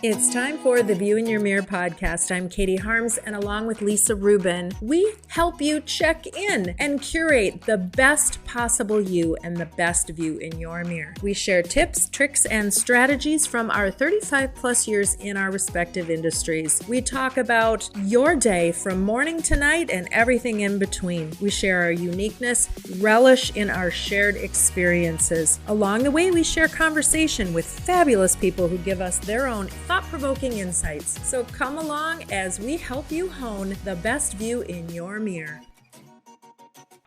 It's time for the View in Your Mirror podcast. I'm Katie Harms, and along with Lisa Rubin, we help you check in and curate the best possible you and the best view in your mirror. We share tips, tricks, and strategies from our 35 plus years in our respective industries. We talk about your day from morning to night and everything in between. We share our uniqueness, relish in our shared experiences. Along the way, we share conversation with fabulous people who give us their own thought-provoking insights. So come along as we help you hone the best view in your mirror.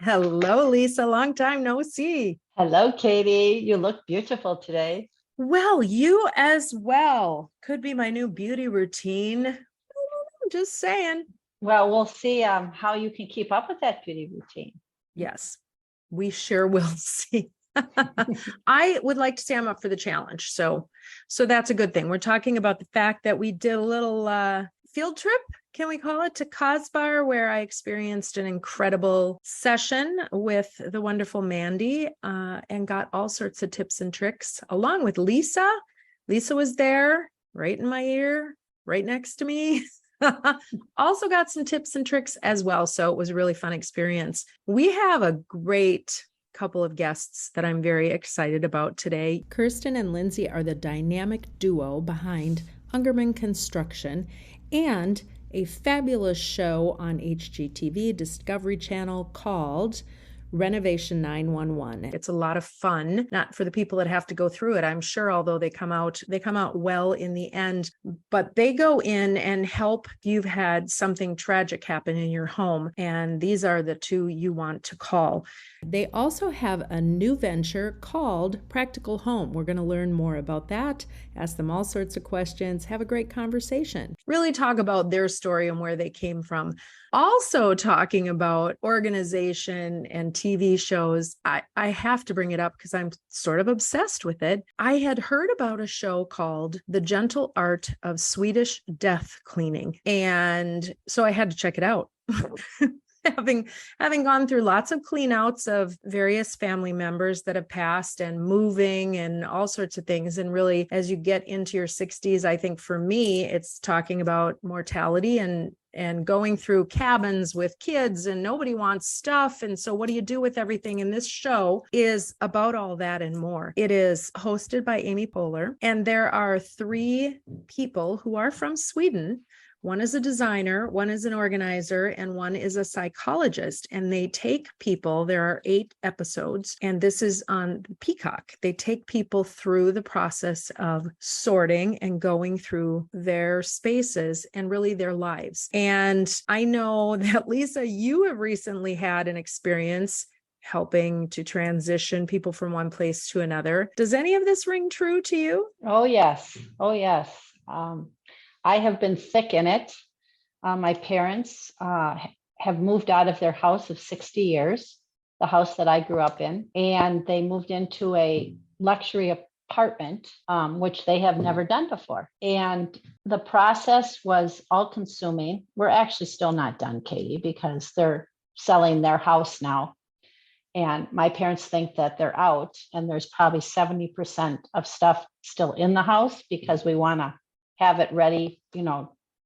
Hello, Lisa. Long time no see. Hello, Katie. You look beautiful today. Well, you as well. Could be my new beauty routine. I'm just saying. Well, we'll see how you can keep up with that beauty routine. Yes, we sure will see. I would like to say I'm up for the challenge. So that's a good thing. We're talking about the fact that we did a little field trip, can we call it, to Cosbar, where I experienced an incredible session with the wonderful Mandy and got all sorts of tips and tricks along with Lisa. Lisa was there right in my ear, right next to me. Also got some tips and tricks as well. So it was a really fun experience. We have a great couple of guests that I'm very excited about today. Kirsten and Lindsay are the dynamic duo behind Ungerman Construction and a fabulous show on HGTV Discovery Channel called Renovation 911. It's a lot of fun, not for the people that have to go through it, I'm sure, although they come out well in the end, but they go in and help if you've had something tragic happen in your home. And these are the two you want to call. They also have a new venture called Practical Home. We're going to learn more about that, ask them all sorts of questions, have a great conversation, really talk about their story and where they came from. Also talking about organization and TV shows. I have to bring it up because I'm sort of obsessed with it. I had heard about a show called The Gentle Art of Swedish Death Cleaning. And so I had to check it out. Having gone through lots of clean outs of various family members that have passed and moving and all sorts of things. And really, as you get into your 60s, I think for me, it's talking about mortality and going through cabins with kids and nobody wants stuff. And so what do you do with everything? And this show is about all that and more. It is hosted by Amy Poehler. And there are three people who are from Sweden. One is a designer, one is an organizer, and one is a psychologist. And they take people, there are 8 episodes, and this is on Peacock. They take people through the process of sorting and going through their spaces and really their lives. And I know that, Lisa, you have recently had an experience helping to transition people from one place to another. Does any of this ring true to you? Oh, yes. I have been thick in it. My parents have moved out of their house of 60 years, the house that I grew up in, and they moved into a luxury apartment, which they have never done before. And the process was all consuming. We're actually still not done, Katie, because they're selling their house now. And my parents think that they're out, and there's probably 70% of stuff still in the house because we want to have it ready,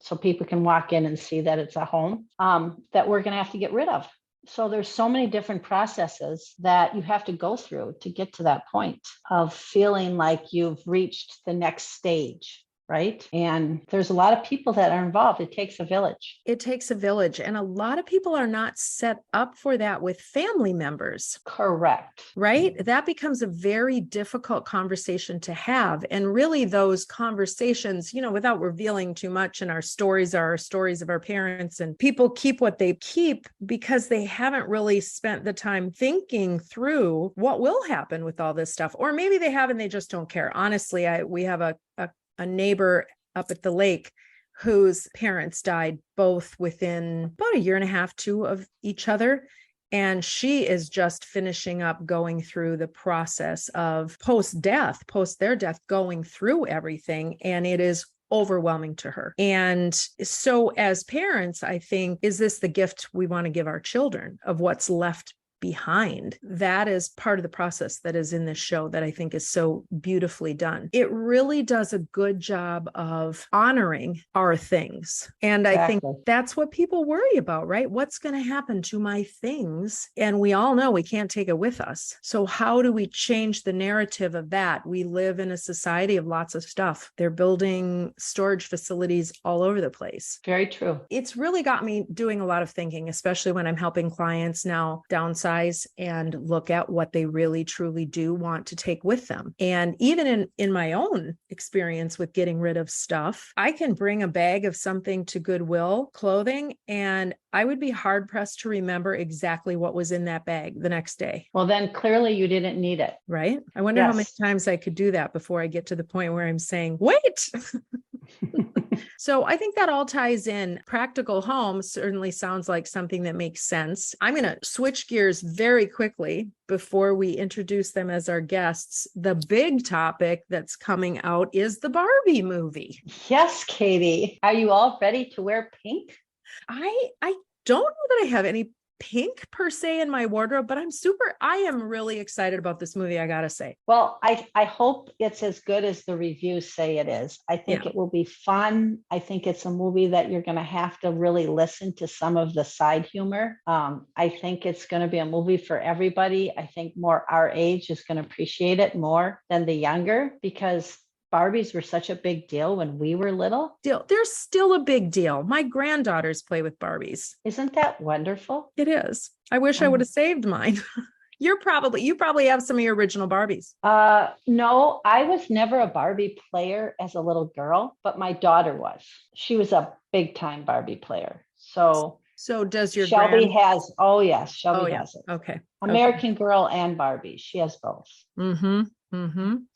so people can walk in and see that it's a home that we're going to have to get rid of. So there's so many different processes that you have to go through to get to that point of feeling like you've reached the next stage. Right. And there's a lot of people that are involved. It takes a village. It takes a village. And a lot of people are not set up for that with family members. Correct. Right. That becomes a very difficult conversation to have. And really those conversations, without revealing too much, and our stories are our stories of our parents, and people keep what they keep because they haven't really spent the time thinking through what will happen with all this stuff. Or maybe they have and they just don't care. Honestly, we have a neighbor up at the lake whose parents died both within about a year and a half, 2 of each other. And she is just finishing up going through the process of post their death, going through everything. And it is overwhelming to her. And so as parents, I think, is this the gift we want to give our children of what's left behind. That is part of the process that is in this show that I think is so beautifully done. It really does a good job of honoring our things. And I think that's what people worry about, right? What's going to happen to my things? And we all know we can't take it with us. So how do we change the narrative of that? We live in a society of lots of stuff. They're building storage facilities all over the place. Very true. It's really got me doing a lot of thinking, especially when I'm helping clients now downsize and look at what they really truly do want to take with them. And even in my own experience with getting rid of stuff, I can bring a bag of something to Goodwill clothing, and I would be hard pressed to remember exactly what was in that bag the next day. Well, then clearly you didn't need it. Right? I wonder how many times I could do that before I get to the point where I'm saying, wait. So I think that all ties in. Practical home certainly sounds like something that makes sense. I'm going to switch gears very quickly before we introduce them as our guests. The big topic that's coming out is the Barbie movie. Yes, Katie. Are you all ready to wear pink? I don't know that I have any pink per se in my wardrobe, but I am really excited about this movie, I gotta say. Well, I hope it's as good as the reviews say it is. I think it will be fun. I think it's a movie that you're going to have to really listen to some of the side humor. I think it's going to be a movie for everybody. I think more our age is going to appreciate it more than the younger, because Barbies were such a big deal when we were little. They're still a big deal. My granddaughters play with Barbies. Isn't that wonderful? It is. I wish I would have saved mine. You probably have some of your original Barbies. No, I was never a Barbie player as a little girl, but my daughter was. She was a big time Barbie player. So does your Shelby has, oh yes, Shelby has it. Okay. American Girl and Barbie. She has both.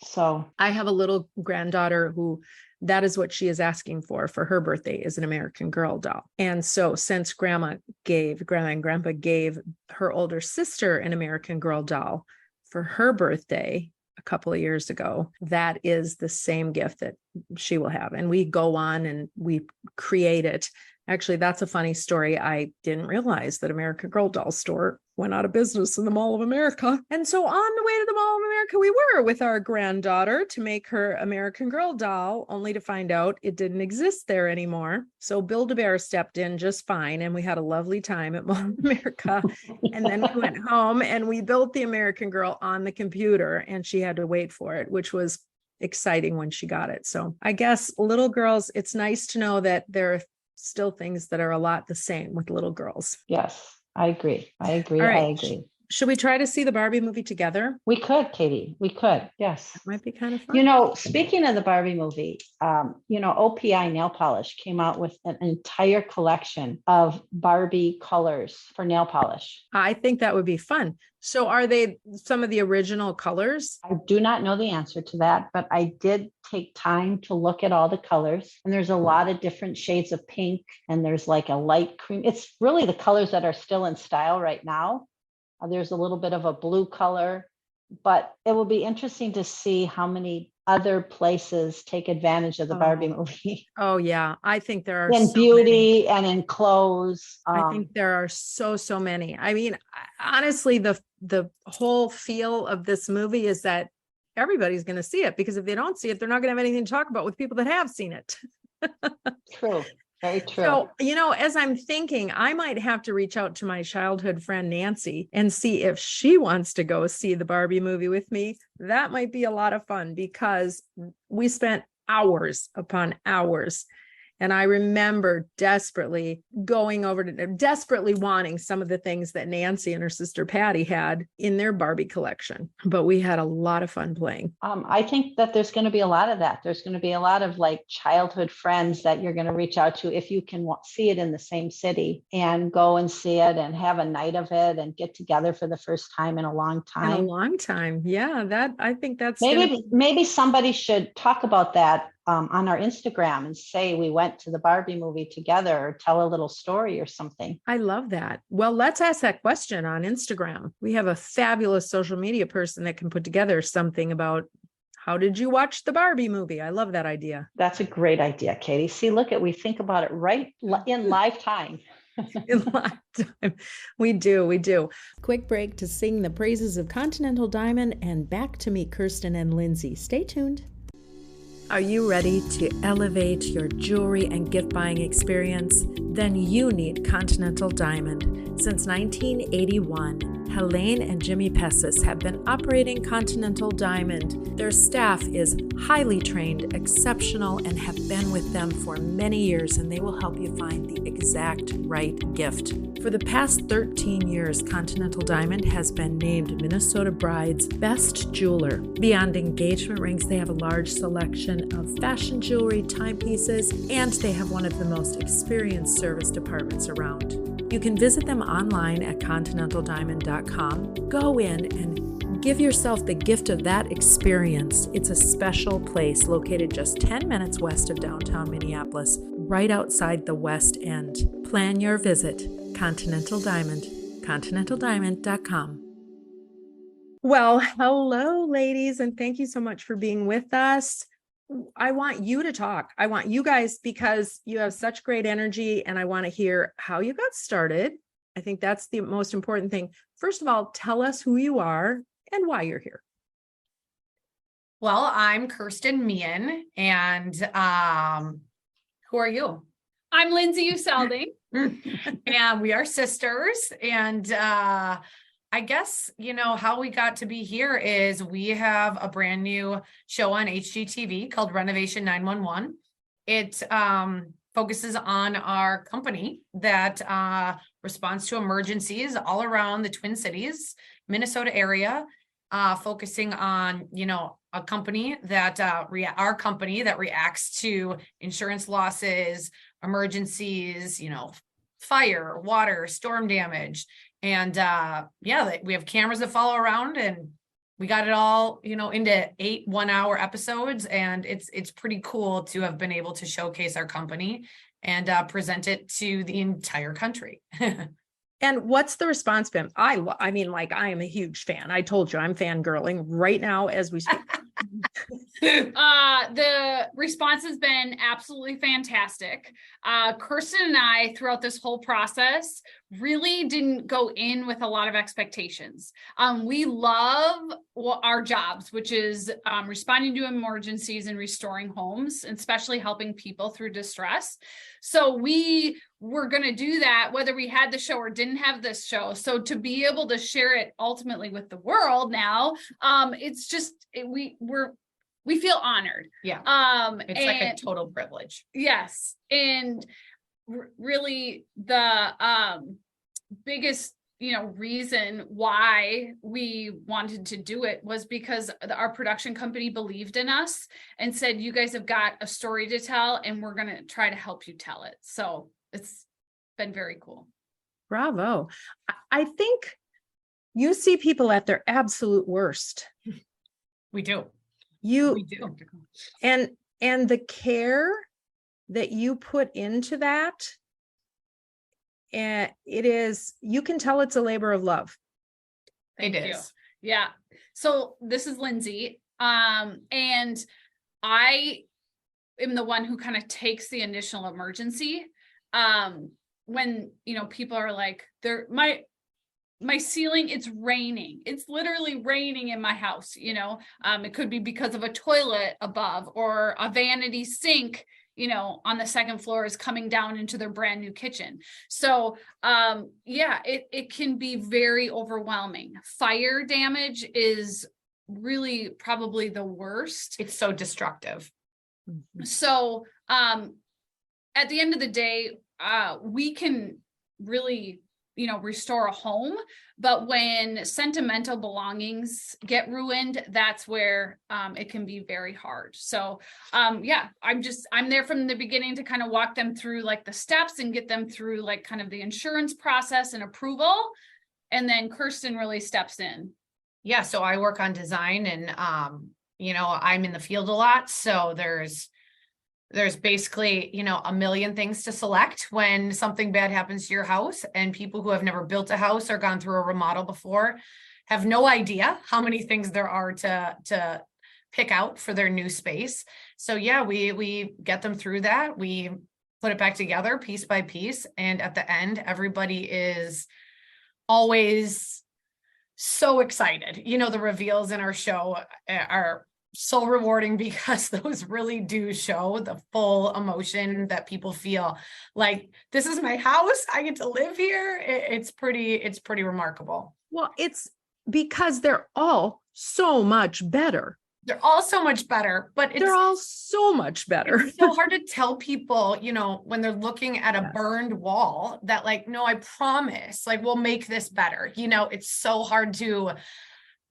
So I have a little granddaughter who that is what she is asking for her birthday, is an American Girl doll. And so since grandma and grandpa gave her older sister an American Girl doll for her birthday a couple of years ago, that is the same gift that she will have. And we go on and we create it. Actually, that's a funny story. I didn't realize that American Girl doll store went out of business in the Mall of America. And so on the way to the Mall of America, we were with our granddaughter to make her American Girl doll, only to find out it didn't exist there anymore. So Build-A-Bear stepped in just fine, and we had a lovely time at Mall of America. And then we went home and we built the American Girl on the computer, and she had to wait for it, which was exciting when she got it. So I guess little girls, it's nice to know that there are still things that are a lot the same with little girls. Yes, I agree. All right. I agree. Should we try to see the Barbie movie together? We could, Katie. We could. Yes. That might be kind of fun. Speaking of the Barbie movie, OPI Nail Polish came out with an entire collection of Barbie colors for nail polish. I think that would be fun. So are they some of the original colors? I do not know the answer to that, but I did take time to look at all the colors. And there's a lot of different shades of pink, and there's like a light cream. It's really the colors that are still in style right now. There's a little bit of a blue color, but it will be interesting to see how many other places take advantage of the Barbie movie. Oh yeah. I think there are in beauty and in clothes. I think there are so many. I mean, honestly, the whole feel of this movie is that everybody's going to see it, because if they don't see it, they're not going to have anything to talk about with people that have seen it. True. Very true. So, as I'm thinking, I might have to reach out to my childhood friend, Nancy, and see if she wants to go see the Barbie movie with me. That might be a lot of fun, because we spent hours upon hours. And I remember desperately wanting some of the things that Nancy and her sister Patty had in their Barbie collection. But we had a lot of fun playing. I think that there's going to be a lot of that. There's going to be a lot of like childhood friends that you're going to reach out to if you can see it in the same city, and go and see it and have a night of it and get together for the first time in a long time. Yeah, I think that's maybe somebody should talk about that on our Instagram and say we went to the Barbie movie together, or tell a little story or something. I love that. Well, let's ask that question on Instagram. We have a fabulous social media person that can put together something about how did you watch the Barbie movie? I love that idea. That's a great idea, Katie. See, we think about it right in live time. A lifetime. We do. Quick break to sing the praises of Continental Diamond and back to meet Kirsten and Lindsay. Stay tuned. Are you ready to elevate your jewelry and gift buying experience? Then you need Continental Diamond. Since 1981, Helene and Jimmy Pessis have been operating Continental Diamond. Their staff is highly trained, exceptional, and have been with them for many years, and they will help you find the exact right gift. For the past 13 years, Continental Diamond has been named Minnesota Bride's best jeweler. Beyond engagement rings, they have a large selection of fashion jewelry, timepieces, and they have one of the most experienced service departments around. You can visit them online at continentaldiamond.com. Go in and give yourself the gift of that experience. It's a special place located just 10 minutes west of downtown Minneapolis, right outside the West End. Plan your visit. Continental Diamond, continentaldiamond.com. Well, hello, ladies, and thank you so much for being with us. I want you to talk. I want you guys, because you have such great energy, and I want to hear how you got started. I think that's the most important thing. First of all, tell us who you are and why you're here. Well, I'm Kirsten Meehan, and who are you? I'm Lindsay Uselding. And we are sisters. And I guess, how we got to be here is we have a brand new show on HGTV called Renovation 911. It focuses on our company that responds to emergencies all around the Twin Cities, Minnesota area, focusing on, a company that our company that reacts to insurance losses, emergencies, fire, water, storm damage. And we have cameras that follow around, and we got it all, into 8 1-hour episodes. And it's pretty cool to have been able to showcase our company and present it to the entire country. And what's the response been? I am a huge fan. I told you I'm fangirling right now as we speak. The response has been absolutely fantastic. Kirsten and I, throughout this whole process, really didn't go in with a lot of expectations. We love our jobs, which is responding to emergencies and restoring homes, and especially helping people through distress. So we were going to do that whether we had the show or didn't have this show. So to be able to share it ultimately with the world now, it's just we feel honored. Yeah. It's like a total privilege. Yes. And really the biggest reason why we wanted to do it was because our production company believed in us and said, you guys have got a story to tell, and we're going to try to help you tell it. So it's been very cool. Bravo. I think you see people at their absolute worst. We do. We do. And the care that you put into that, and you can tell it's a labor of love. Thank you. Yeah. So this is Lindsay. And I am the one who kind of takes the initial emergency. When, people are like, my ceiling, it's raining. It's literally raining in my house. It could be because of a toilet above or a vanity sink, on the second floor is coming down into their brand new kitchen. So, it can be very overwhelming. Fire damage is really probably the worst. It's so destructive. Mm-hmm. So, at the end of the day, we can really, restore a home, but when sentimental belongings get ruined, that's where it can be very hard. So I'm there from the beginning to kind of walk them through like the steps and get them through like kind of the insurance process and approval. And then Kirsten really steps in. Yeah. So I work on design, and I'm in the field a lot. So there's basically, a million things to select when something bad happens to your house, and people who have never built a house or gone through a remodel before have no idea how many things there are to pick out for their new space. So yeah, we get them through that. We put it back together piece by piece. And at the end, everybody is always so excited. You know, the reveals in our show are so rewarding because those really do show the full emotion that people feel like, this is my house, I get to live here. It's pretty remarkable. Well, it's because they're all so much better. They're all so much better, but They're all so much better. It's so hard to tell people, you know, when they're looking at a burned wall that like, no, I promise, like, we'll make this better. You know, it's so hard to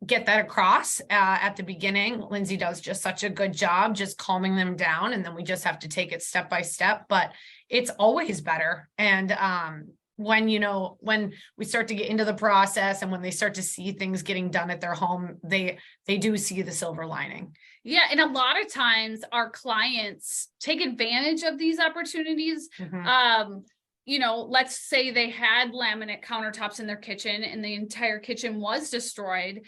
get that across at the beginning. Lindsay does just such a good job just calming them down. And then we just have to take it step by step, but it's always better. And when we start to get into the process and when they start to see things getting done at their home, they do see the silver lining. Yeah. And a lot of times our clients take advantage of these opportunities. Mm-hmm. You know, let's say they had laminate countertops in their kitchen and the entire kitchen was destroyed.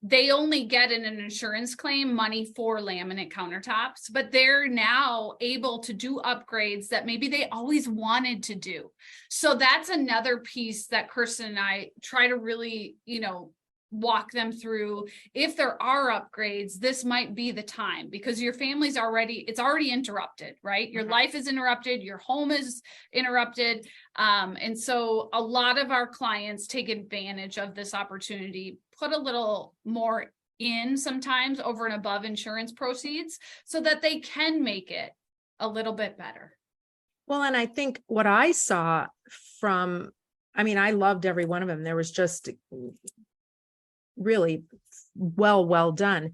They only get in an insurance claim money for laminate countertops, but they're now able to do upgrades that maybe they always wanted to do. So that's another piece that Kirsten and I try to really, you know, walk them through. If there are upgrades, this might be the time because your family's it's already interrupted, right? Your life is interrupted, your home is interrupted. And so a lot of our clients take advantage of this opportunity, put a little more in sometimes over and above insurance proceeds so that they can make it a little bit better. Well, and I think what I saw I loved every one of them. There was just really well done.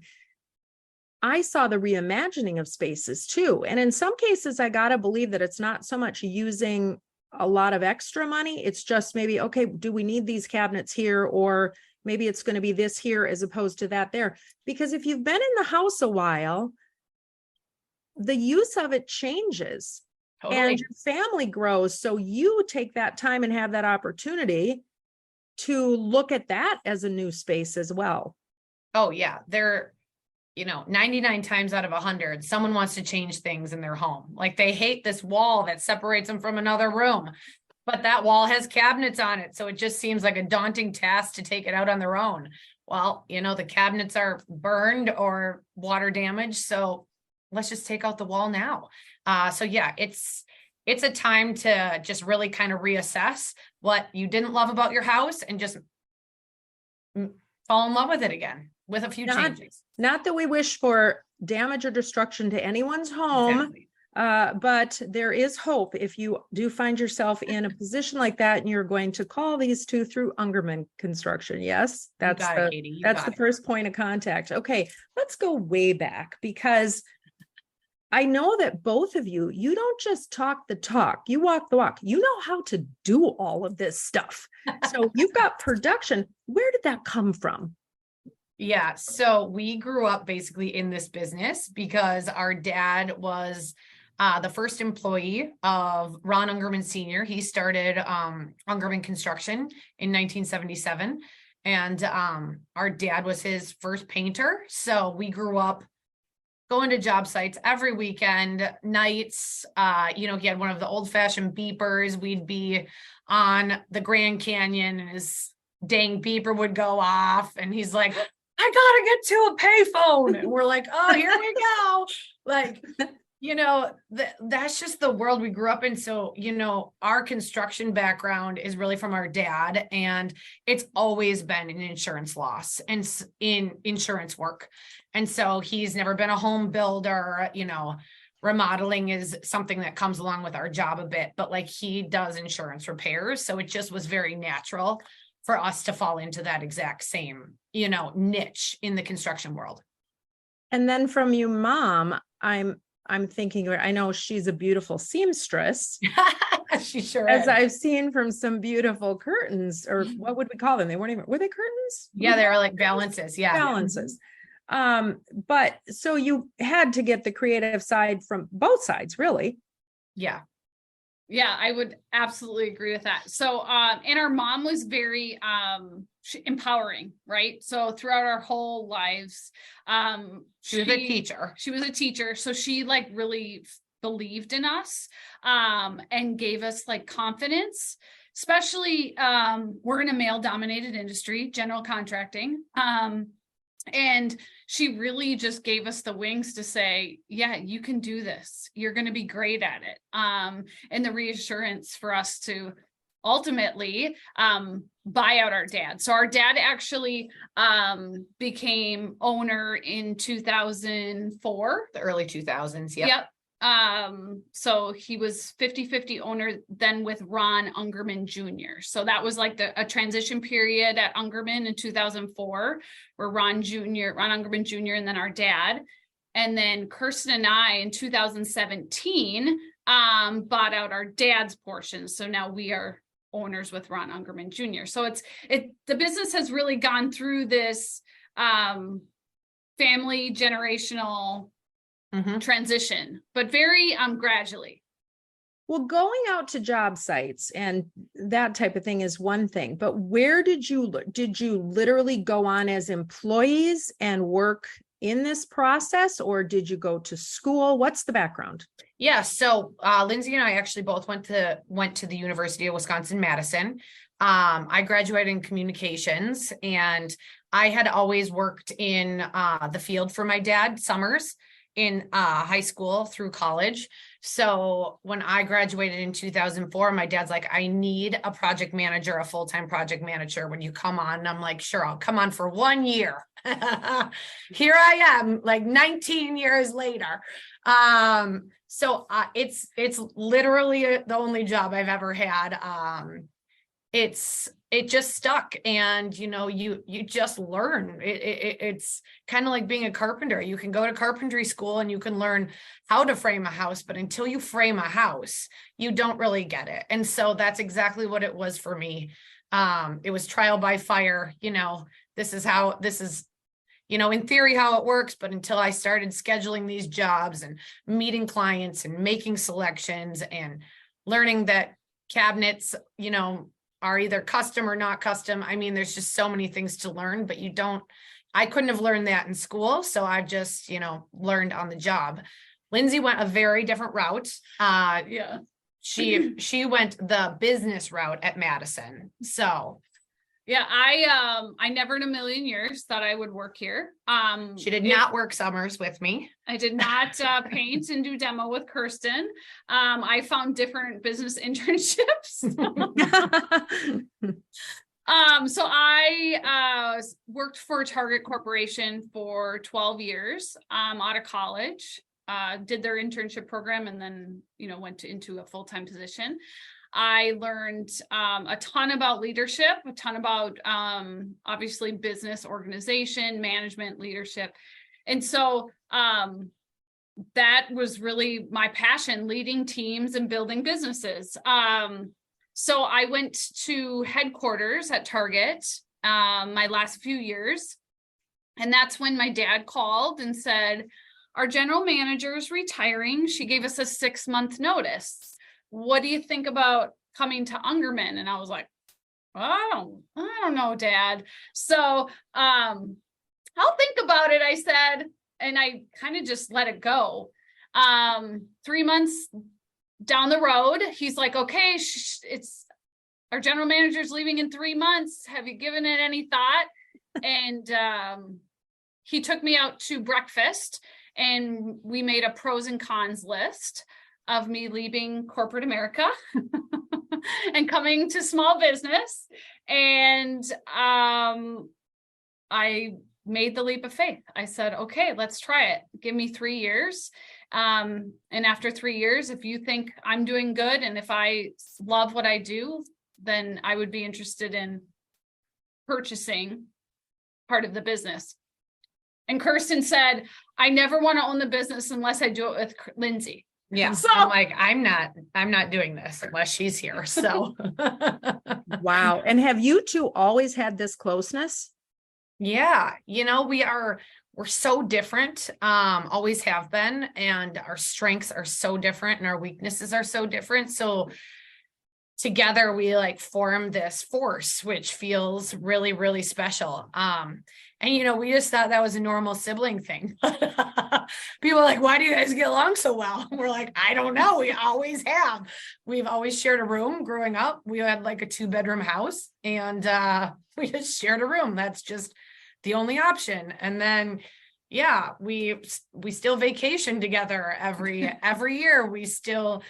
I saw the reimagining of spaces too. And in some cases, I got to believe that it's not so much using a lot of extra money. It's just maybe, okay, do we need these cabinets here? Or maybe it's going to be this here as opposed to that there. Because if you've been in the house a while, the use of it changes. Totally. And your family grows. So you take that time and have that opportunity to look at that as a new space as well. Oh yeah. They're, 99 times out of 100, someone wants to change things in their home. Like they hate this wall that separates them from another room, but that wall has cabinets on it. So it just seems like a daunting task to take it out on their own. Well, the cabinets are burned or water damaged. So let's just take out the wall now. So yeah, it's a time to just really kind of reassess what you didn't love about your house and just fall in love with it again with a few changes. Not that we wish for damage or destruction to anyone's home, exactly. But there is hope if you do find yourself in a position like that and you're going to call these two through Ungerman Construction. Yes, that's the first point of contact. Okay, let's go way back because I know that both of you don't just talk the talk, you walk the walk. You know how to do all of this stuff. So you've got production. Where did that come from? Yeah, so we grew up basically in this business because our dad was the first employee of Ron Ungerman Sr. He started Ungerman Construction in 1977. And our dad was his first painter. So we grew up going to job sites every weekend, nights. He had one of the old-fashioned beepers. We'd be on the Grand Canyon and his dang beeper would go off. And he's like, I gotta get to a payphone. And we're like, oh, here we go. Like, that's just the world we grew up in. So, our construction background is really from our dad, and it's always been in insurance loss and in insurance work. And so he's never been a home builder. Remodeling is something that comes along with our job a bit, but like he does insurance repairs. So it just was very natural for us to fall into that exact same, niche in the construction world. And then from you, Mom, I'm thinking, I know she's a beautiful seamstress. She sure is. As I've seen from some beautiful curtains, or what would we call them? Were they curtains? Yeah, they were like balances. Yeah. Balances. But so you had to get the creative side from both sides, really. Yeah. Yeah, I would absolutely agree with that. So, and our mom was very empowering, right? So throughout our whole lives, she was a teacher. She was a teacher. So she really believed in us, and gave us like confidence, especially, we're in a male dominated industry, general contracting. And she really just gave us the wings to say, yeah, you can do this. You're going to be great at it. And the reassurance for us to ultimately buy out our dad. So our dad actually became owner in 2004. The early 2000s. Yep. So he was 50-50 owner then with Ron Ungerman Jr. So that was like a transition period at Ungerman in 2004, where Ron Ungerman Jr. and then our dad. And then Kirsten and I in 2017 bought out our dad's portion. So now we are owners with Ron Ungerman Jr. So the business has really gone through this family generational transition, but very gradually. Well, going out to job sites and that type of thing is one thing, but where did you literally go on as employees and work in this process, or did you go to school? What's the background? Yeah, so Lindsay and I actually both went to the University of Wisconsin-Madison. I graduated in communications, and I had always worked in the field for my dad summers in high school through college. So when I graduated in 2004, my dad's like, I need a project manager, a full-time project manager. When you come on, and I'm like, sure, I'll come on for 1 year. Here I am, like 19 years later. So it's literally the only job I've ever had. It just stuck, and you just learn. It's kind of like being a carpenter. You can go to carpentry school and you can learn how to frame a house, but until you frame a house, you don't really get it. And so that's exactly what it was for me. It was trial by fire. This is in theory how it works, but until I started scheduling these jobs and meeting clients and making selections and learning that cabinets, are either custom or not custom. I mean, there's just so many things to learn, but I couldn't have learned that in school. So I've just, learned on the job. Lindsay went a very different route. Yeah. She went the business route at Madison. So yeah, I never in a million years thought I would work here. She did not work summers with me. I did not paint and do demo with Kirsten. I found different business internships. So I worked for Target Corporation for 12 years out of college, did their internship program, and then, went into a full-time position. I learned a ton about leadership, a ton about obviously business organization, management, leadership. And so that was really my passion, leading teams and building businesses. So I went to headquarters at Target my last few years. And that's when my dad called and said, our general manager is retiring. She gave us a 6-month notice. What do you think about coming to Ungerman? And I was like, I don't know, Dad. So I'll think about it, I said, and I kind of just let it go. 3 months down the road, he's like, okay, it's our general manager's leaving in 3 months. Have you given it any thought? And he took me out to breakfast, and we made a pros and cons list of me leaving corporate America and coming to small business. And I made the leap of faith. I said, okay, let's try it. Give me 3 years. And after 3 years, if you think I'm doing good and if I love what I do, then I would be interested in purchasing part of the business. And Kirsten said, I never want to own the business unless I do it with Lindsay. Yeah. So I'm like, I'm not doing this unless she's here. So wow. And have you two always had this closeness? Yeah. We're so different. Always have been. And our strengths are so different and our weaknesses are so different. So together we form this force, which feels really, really special. And, we just thought that was a normal sibling thing. People are like, why do you guys get along so well? We're like, I don't know. We always have. We've always shared a room growing up. We had like a 2-bedroom house and we just shared a room. That's just the only option. And then, yeah, we still vacation together every year. We still,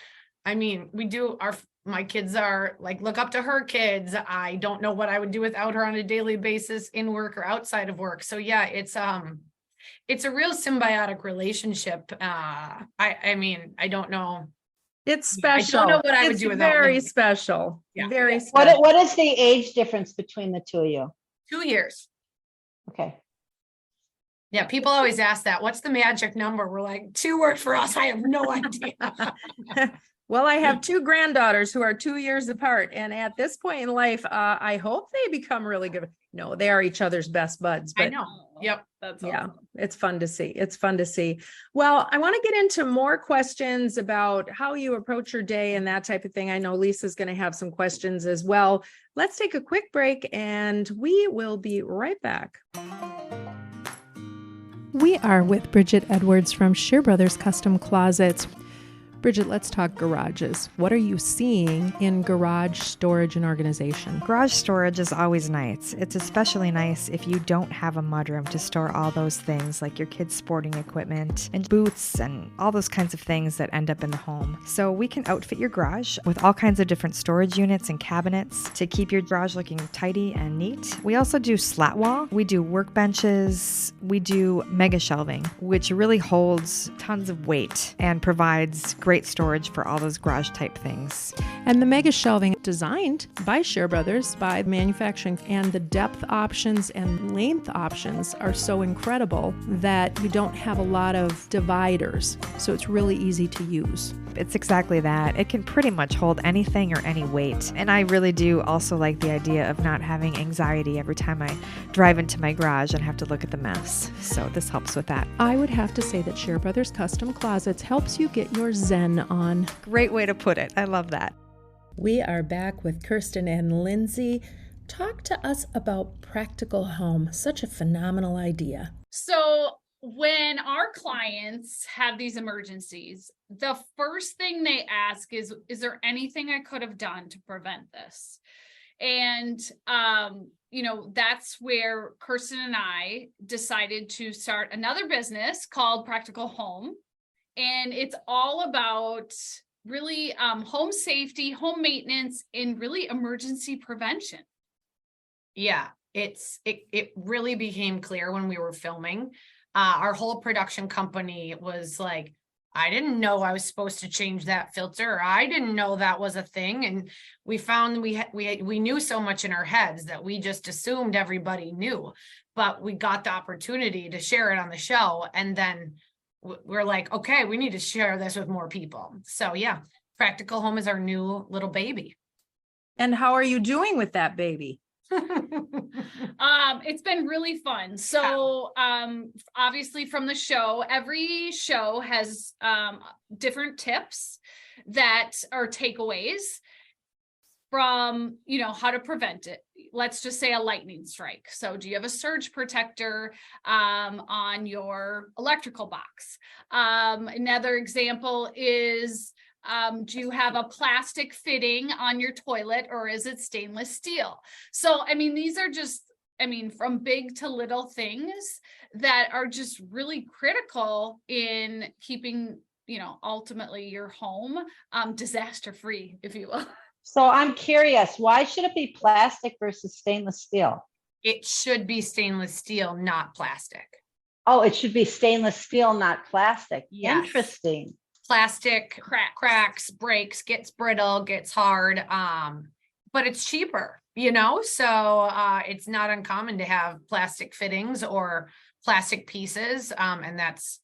we do my kids are like, look up to her kids. I don't know what I would do without her on a daily basis in work or outside of work. So yeah, it's a real symbiotic relationship. I don't know. It's special. I don't know what I would It's do without very Lindsay. special. Yeah. Very special. What is the age difference between the two of you? 2 years. Okay. Yeah, people always ask that. What's the magic number? We're like, 2 worked for us. I have no idea. Well, I have 2 granddaughters who are 2 years apart. And at this point in life, I hope they become really good. No, they are each other's best buds. But I know. Yep. That's yeah, awesome. it's fun to see. It's fun to see. Well, I want to get into more questions about how you approach your day and that type of thing. I know Lisa's going to have some questions as well. Let's take a quick break and we will be right back. We are with Bridget Edwards from Shear Brothers Custom Closets. Bridget, let's talk garages. What are you seeing in garage storage and organization? Garage storage is always nice. It's especially nice if you don't have a mudroom to store all those things like your kids' sporting equipment and boots and all those kinds of things that end up in the home. So we can outfit your garage with all kinds of different storage units and cabinets to keep your garage looking tidy and neat. We also do slat wall. We do workbenches. We do mega shelving, which really holds tons of weight and provides great storage for all those garage type things. And the mega shelving designed by Shear Brothers, by manufacturing, and the depth options and length options are so incredible that you don't have a lot of dividers. So it's really easy to use. It's exactly that. It can pretty much hold anything or any weight. And I really do also like the idea of not having anxiety every time I drive into my garage and have to look at the mess. So this helps with that. I would have to say that Shear Brothers Custom Closets helps you get your zen on. Great way to put it. I love that. We are back with Kirsten and Lindsay. Talk to us about Practical Home. Such a phenomenal idea. So when our clients have these emergencies, the first thing they ask is there anything I could have done to prevent this? And, that's where Kirsten and I decided to start another business called Practical Home. And it's all about really home safety, home maintenance, and really emergency prevention. Yeah, it really became clear when we were filming. Our whole production company was like, I didn't know I was supposed to change that filter. I didn't know that was a thing. And we found we knew so much in our heads that we just assumed everybody knew, but we got the opportunity to share it on the show. And then we're like, okay, we need to share this with more people. So yeah, Practical Home is our new little baby. And how are you doing with that baby? It's been really fun. So obviously from the show, every show has different tips that are takeaways from, how to prevent it. Let's just say a lightning strike. So do you have a surge protector on your electrical box? Another example is, do you have a plastic fitting on your toilet or is it stainless steel? So, these are just, from big to little things that are just really critical in keeping, ultimately your home disaster free, if you will. So I'm curious, why should it be plastic versus stainless steel? It should be stainless steel, not plastic. Oh, it should be stainless steel, not plastic. Yes. Interesting. Plastic cracks, breaks, gets brittle, gets hard. But it's cheaper, so it's not uncommon to have plastic fittings or plastic pieces. And that's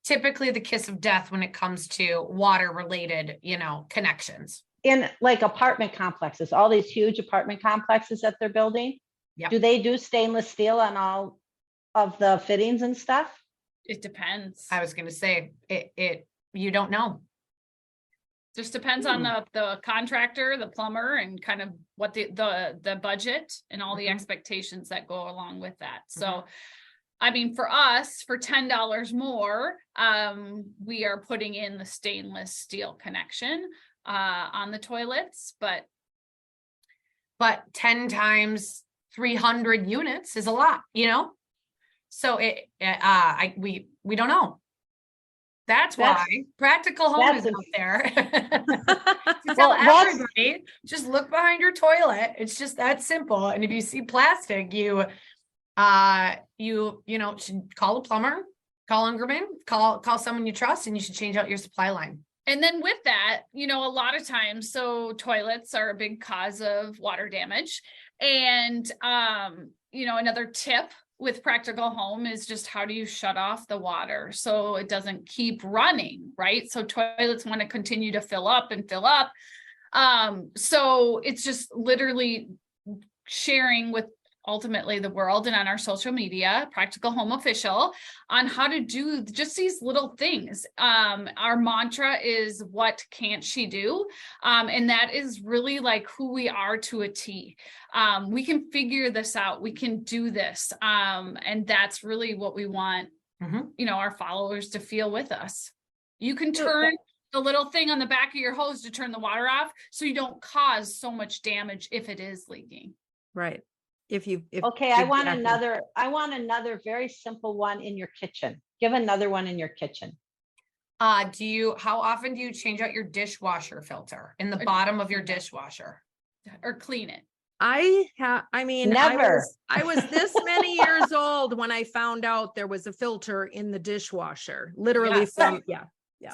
typically the kiss of death when it comes to water related, connections. In like apartment complexes, all these huge apartment complexes that they're building, Yep. Do they do stainless steel on all of the fittings and stuff? It depends. I was going to say you don't know. Just depends on the contractor, the plumber, and kind of what the budget and all the expectations that go along with that. So, I mean, for us, for $10 more, we are putting in the stainless steel connection on the toilets, but 10 times 300 units is a lot, so we don't know. That's why Practical Home is out there to tell everybody, just look behind your toilet. It's just that simple. And if you see plastic, you should call a plumber, call Ungerman, call someone you trust, and you should change out your supply line. And then with that, a lot of times, so toilets are a big cause of water damage. And, another tip with Practical Home is just how do you shut off the water so it doesn't keep running, right? So toilets want to continue to fill up and fill up. So it's just literally sharing with ultimately the world and on our social media, Practical Home Official, on how to do just these little things. Our mantra is, what can't she do? And that is really like who we are to a T. We can figure this out. We can do this. And that's really what we want, our followers to feel with us. You can turn the little thing on the back of your hose to turn the water off so you don't cause so much damage if it is leaking. Right. I want another very simple one in your kitchen. Give another one in your kitchen. How often do you change out your dishwasher filter in the bottom of your dishwasher or clean it? Never. I was this many years old when I found out there was a filter in the dishwasher, literally So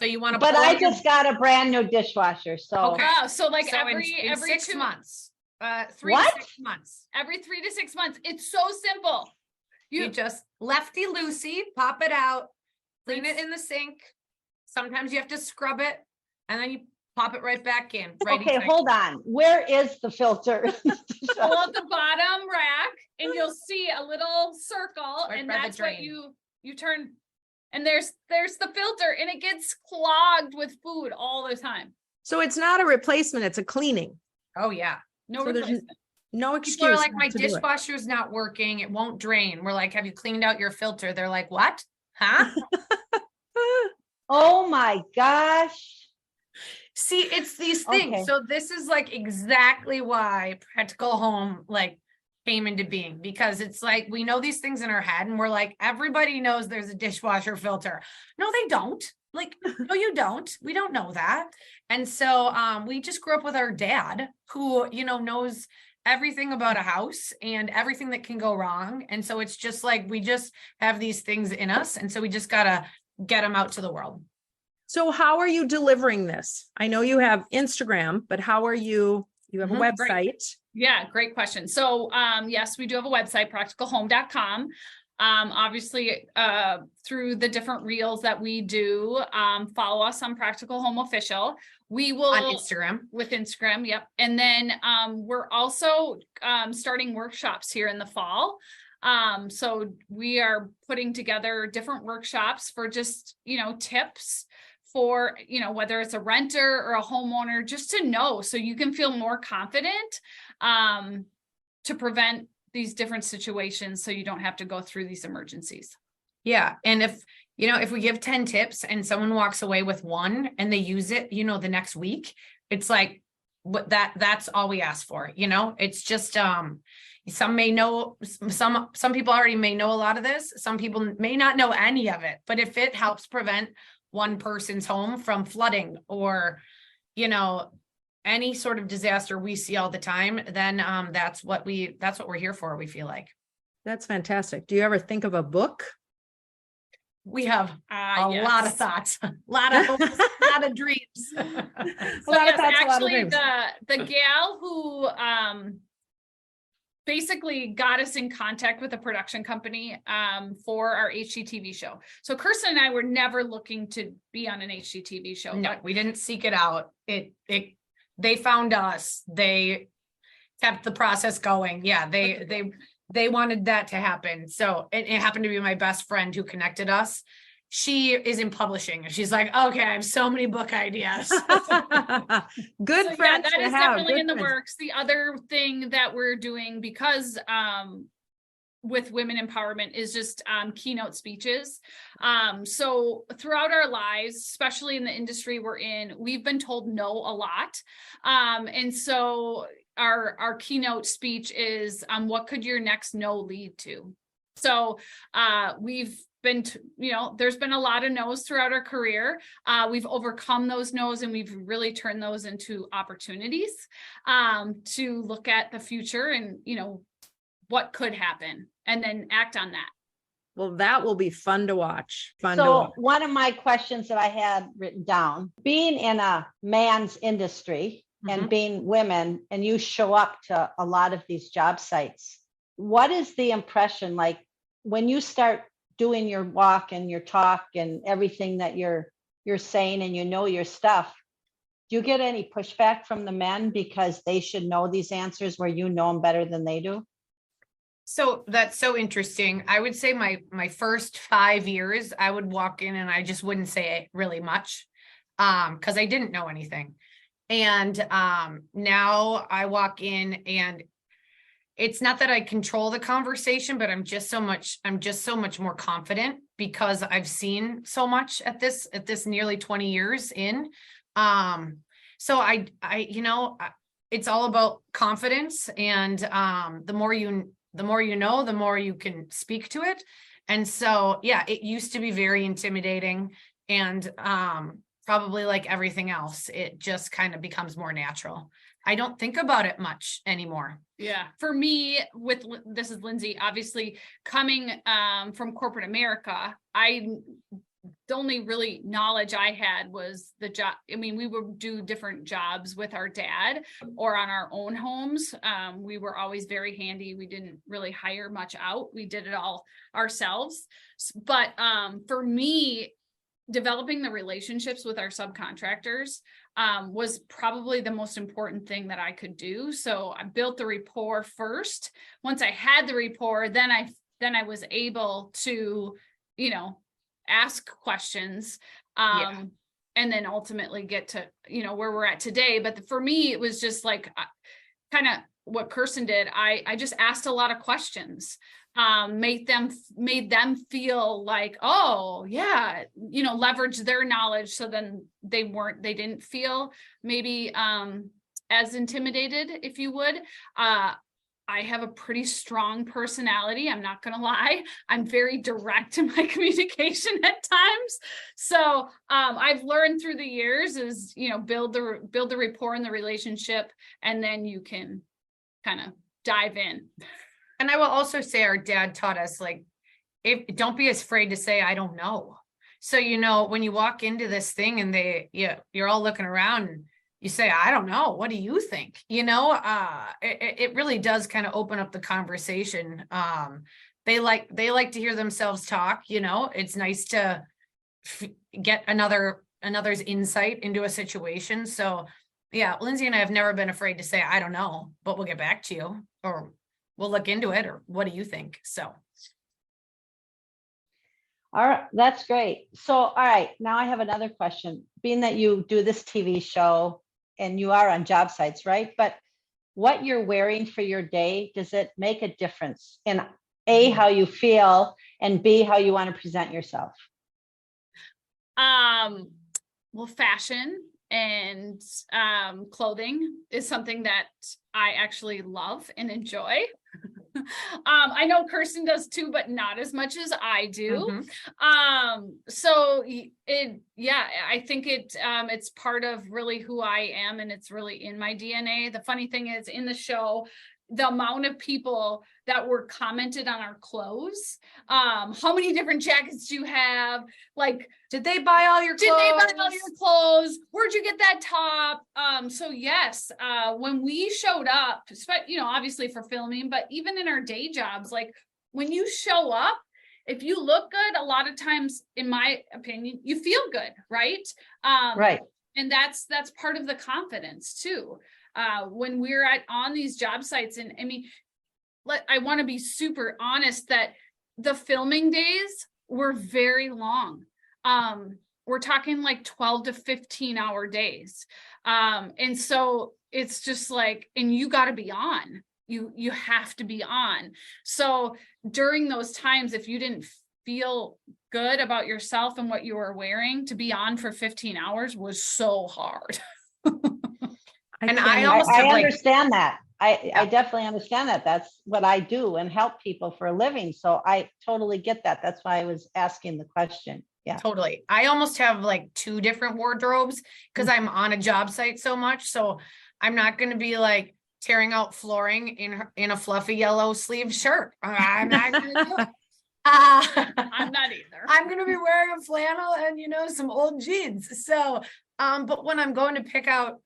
you want to, but I just got a brand new dishwasher. So, so every 6 months. 3 to 6 months. Every 3 to 6 months. It's so simple. You just lefty loosey, pop it out, clean it in the sink. Sometimes you have to scrub it, and then you pop it right back in. Hold on. Where is the filter? Pull out the bottom rack, and you'll see a little circle, and that's what you turn. And there's the filter, and it gets clogged with food all the time. So it's not a replacement; it's a cleaning. Oh yeah. No replacement. No excuse. People are like, my dishwasher's not working. It won't drain. We're like, have you cleaned out your filter? They're like, what? Huh? Oh my gosh. See, it's these things. Okay. So this is like exactly why Practical Home came into being, because it's like, we know these things in our head and we're like, everybody knows there's a dishwasher filter. No, they don't. No, you don't. We don't know that. And so we just grew up with our dad who, knows everything about a house and everything that can go wrong. And so it's just like, we just have these things in us. And so we just got to get them out to the world. So how are you delivering this? I know you have Instagram, but how are you have a website? Great. Yeah, great question. So yes, we do have a website, practicalhome.com. Obviously, through the different reels that we do, follow us on Practical Home Official. We will on Instagram with Instagram. Yep. And then, we're also, starting workshops here in the fall. So we are putting together different workshops for just, tips for, whether it's a renter or a homeowner, just to know, so you can feel more confident, to prevent these different situations, so you don't have to go through these emergencies. Yeah. And if we give 10 tips and someone walks away with one and they use it, the next week, it's like, that's all we ask for. It's just, some may know, some people already may know a lot of this. Some people may not know any of it, but if it helps prevent one person's home from flooding or, any sort of disaster we see all the time, then that's what we're here for. We feel like. That's fantastic. Do you ever think of a book? We have a lot of thoughts, a lot of hopes, a lot of dreams. Actually, the gal who basically got us in contact with a production company for our HGTV show. So Kirsten and I were never looking to be on an HGTV show. No, we didn't seek it out. They found us. They kept the process going. Yeah, they wanted that to happen. So it happened to be my best friend who connected us. she is in publishing, and she's like, okay, I have so many book ideas. Good So, friends that to is have. definitely Good in the friends. works. The other thing that we're doing, because with women empowerment, is just keynote speeches. So throughout our lives, especially in the industry we're in, we've been told no a lot. And so our keynote speech is, what could your next no lead to? So we've been, there's been a lot of no's throughout our career. We've overcome those no's, and we've really turned those into opportunities to look at the future and, what could happen, and then act on that. Well, that will be fun to watch. So one of my questions that I had written down, being in a man's industry and being women, and you show up to a lot of these job sites, what is the impression like when you start doing your walk and your talk and everything that you're saying, and your stuff? Do you get any pushback from the men because they should know these answers where you know them better than they do? So that's so interesting. I would say my first 5 years, I would walk in and I just wouldn't say really much, because I didn't know anything. And now I walk in, and it's not that I control the conversation, but I'm just so much more confident because I've seen so much at this nearly 20 years in. So I it's all about confidence, and the more you know, the more you can speak to it. And so, yeah, it used to be very intimidating, and probably like everything else, it just kind of becomes more natural. I don't think about it much anymore. Yeah. For me, this is Lindsay, obviously coming from corporate America, the only really knowledge I had was the job. I mean, we would do different jobs with our dad or on our own homes. We were always very handy. We didn't really hire much out. We did it all ourselves. But for me, developing the relationships with our subcontractors was probably the most important thing that I could do. So I built the rapport first. Once I had the rapport, then I was able to, ask questions, and then ultimately get to, where we're at today. But for me, it was just like kind of what Kirsten did. I just asked a lot of questions, made them feel like, oh yeah, leverage their knowledge. So then they didn't feel maybe as intimidated, if you would. I have a pretty strong personality. I'm not going to lie. I'm very direct in my communication at times. So I've learned through the years is, build the rapport and the relationship, and then you can kind of dive in. And I will also say our dad taught us, like, don't be afraid to say, I don't know. So, when you walk into this thing and you're all looking around and you say, I don't know, what do you think? It really does kind of open up the conversation. They like to hear themselves talk. It's nice to get another's insight into a situation. So yeah, Lindsay and I have never been afraid to say, I don't know, but we'll get back to you, or we'll look into it, or what do you think? So. All right, that's great. So, all right, now I have another question. Being that you do this TV show and you are on job sites, right? But what you're wearing for your day, does it make a difference in A, how you feel, and B, how you want to present yourself? Well, fashion and clothing is something that I actually love and enjoy. I know Kirsten does too, but not as much as I do. So I think it's part of really who I am, and it's really in my DNA. The funny thing is, in the show, the amount of people that were commented on our clothes, how many different jackets do you have? Like, did they buy all your clothes? Where'd you get that top? So yes, when we showed up, obviously for filming, but even in our day jobs, like when you show up, if you look good, a lot of times, in my opinion, you feel good, right? Right. And that's part of the confidence too. When we're on these job sites, and I mean, I want to be super honest that the filming days were very long. we're talking like 12 to 15 hour days. And so it's just like, and you got to be on, you have to be on. So during those times, if you didn't feel good about yourself and what you were wearing, to be on for 15 hours was so hard. And can't I even- almost I have like, understand that. I definitely understand that. That's what I do and help people for a living. So I totally get that. That's why I was asking the question. Yeah. totally. I almost have like 2 different wardrobes because I'm on a job site so much. So I'm not going to be like tearing out flooring in a fluffy yellow sleeve shirt. I'm not going to do it. I'm not either. I'm going to be wearing a flannel and, some old jeans. So, but when I'm going to pick out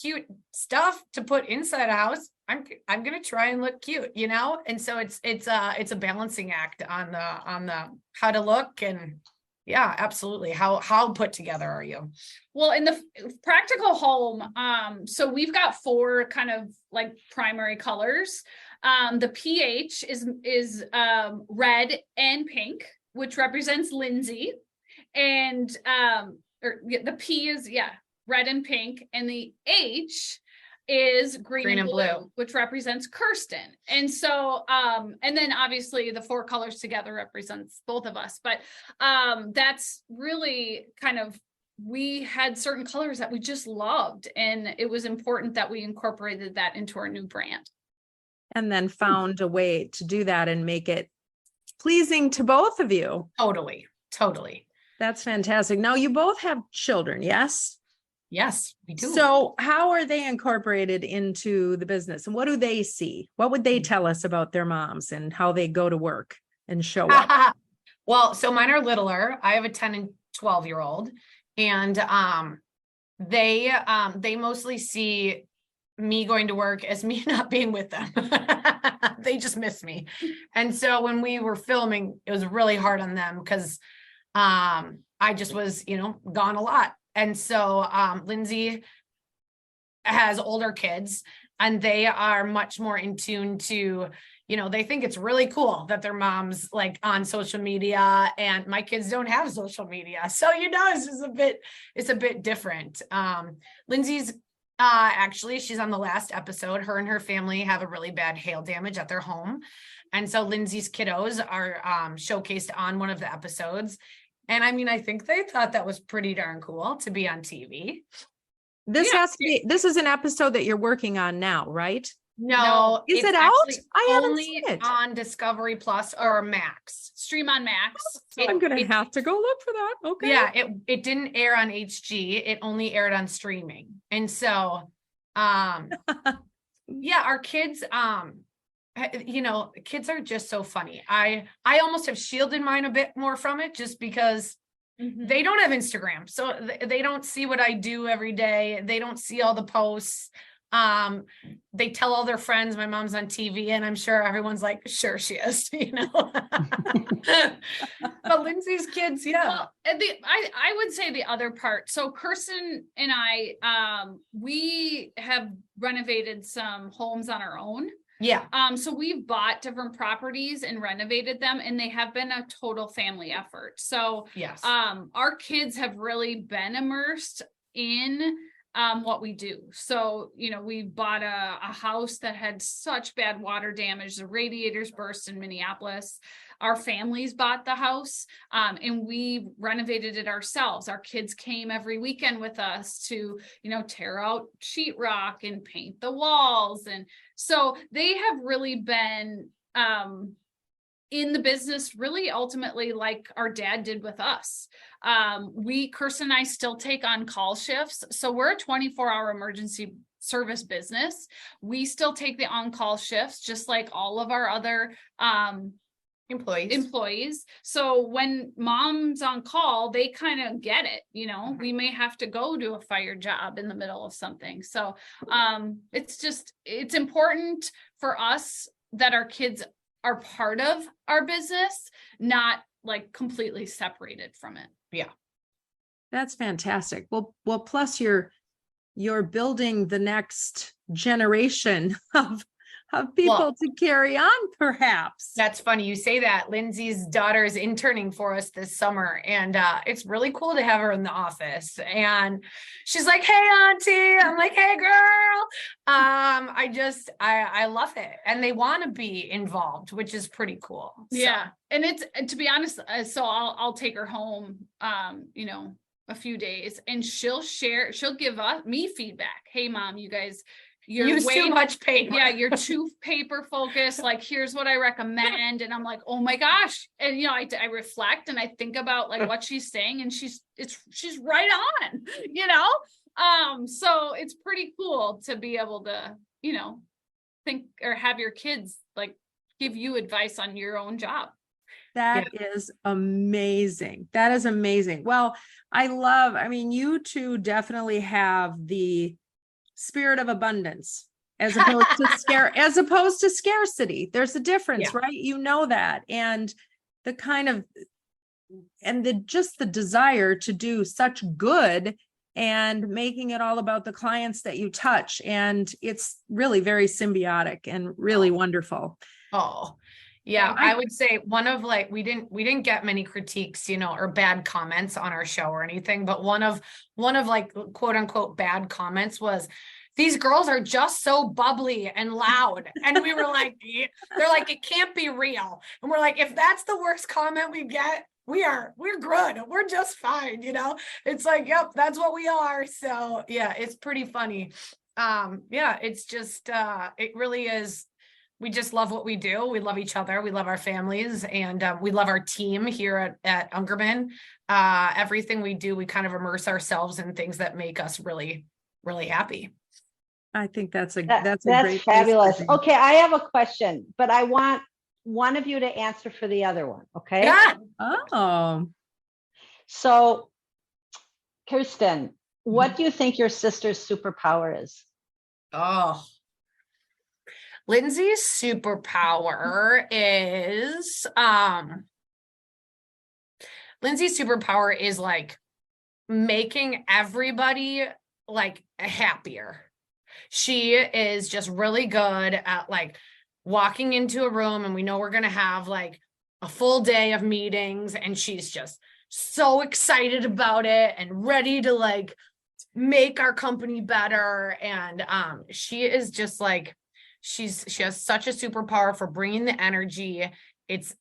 cute stuff to put inside a house, I'm going to try and look cute, and so it's a balancing act on the how to look. And yeah, absolutely. How put together are you? Well, in the practical home, so we've got 4 kind of like primary colors. The pH is red and pink, which represents Lindsay, and the P is red and pink, and the H is green and blue, which represents Kirsten. And so, and then obviously the 4 colors together represents both of us. But that's really kind of, we had certain colors that we just loved, and it was important that we incorporated that into our new brand. And then found a way to do that and make it pleasing to both of you. Totally. That's fantastic. Now you both have children, yes? Yes, we do. So how are they incorporated into the business, and what do they see? What would they tell us about their moms and how they go to work and show up? Well, so mine are littler. I have a 10 and 12-year-old, and they mostly see me going to work as me not being with them. They just miss me. And so when we were filming, it was really hard on them because I just was, gone a lot. And so Lindsay has older kids, and they are much more in tune to, they think it's really cool that their mom's like on social media, and my kids don't have social media. So, it's just it's a bit different. Lindsay's actually, she's on the last episode. Her and her family have a really bad hail damage at their home. And so Lindsay's kiddos are showcased on one of the episodes. And I mean, I think they thought that was pretty darn cool to be on TV. This is an episode that you're working on now, right? No, is it's it out? actually I haven't only seen it. on Discovery Plus or Max. Stream on Max. So I'm going to have to go look for that. Okay. Yeah, it didn't air on HG. It only aired on streaming. And so, yeah, our kids, kids are just so funny. I almost have shielded mine a bit more from it just because they don't have Instagram. So they don't see what I do every day. They don't see all the posts. They tell all their friends my mom's on TV, and I'm sure everyone's like, sure she is, But Lindsay's kids, yeah. Well, I would say the other part. So Kirsten and I, we have renovated some homes on our own. Yeah. So we've bought different properties and renovated them, and they have been a total family effort. So Yes. Our kids have really been immersed in what we do. So, we bought a house that had such bad water damage. The radiators burst in Minneapolis. Our families bought the house, and we renovated it ourselves. Our kids came every weekend with us to, tear out sheetrock and paint the walls. And so they have really been, in the business, really ultimately like our dad did with us. Kirsten and I still take on call shifts. So we're a 24-hour emergency service business. We still take the on-call shifts, just like all of our other employees. So when mom's on call, they kind of get it, we may have to go to a fire job in the middle of something. So it's important for us that our kids are part of our business, not like completely separated from it. Yeah. That's fantastic. Well, plus you're building the next generation of people Well, to carry on, perhaps. That's funny. You say that. Lindsay's daughter is interning for us this summer, and it's really cool to have her in the office. And she's like, "Hey, Auntie." I'm like, "Hey, girl." I love it, and they want to be involved, which is pretty cool. So, Yeah. And it's, to be honest, so I'll take her home, you know, a few days, and she'll give me feedback. Hey, Mom, you guys, you're use way too much paper. Yeah, you're too paper focused. Like, here's what I recommend. And I'm like, oh my gosh. And, you know, I reflect and I think about like what she's saying, and she's right on, you know? So it's pretty cool to be able to, you know, think or have your kids like give you advice on your own job. That is amazing. That is amazing. Well, I mean, you two definitely have the spirit of abundance as opposed to scarcity. There's a difference, right? You know that. And the kind of, and just the desire to do such good and making it all about the clients that you touch. And it's really very symbiotic and really wonderful. Oh, yeah. I would say one of like, we didn't get many critiques, you know, or bad comments on our show or anything, but one of like quote unquote bad comments was, "These girls are just so bubbly and loud." And we were like, they're like, "It can't be real." And we're like, if that's the worst comment we get, we're good. We're just fine. You know, it's like, yep, that's what we are. So yeah, it's pretty funny. Yeah, it's just, it really is. We just love what we do. We love each other. We love our families, and we love our team here at Ungerman. Everything we do, we kind of immerse ourselves in things that make us really, really happy. I think that's great fabulous. Okay, I have a question, but I want one of you to answer for the other one. Okay. Yeah. Oh. So, Kirsten, what do you think your sister's superpower is? Oh. Lindsay's superpower is like making everybody like happier. She is just really good at like walking into a room, and we know we're going to have like a full day of meetings, and she's just so excited about it and ready to like make our company better. And she is just like, she has such a superpower for bringing the energy. It's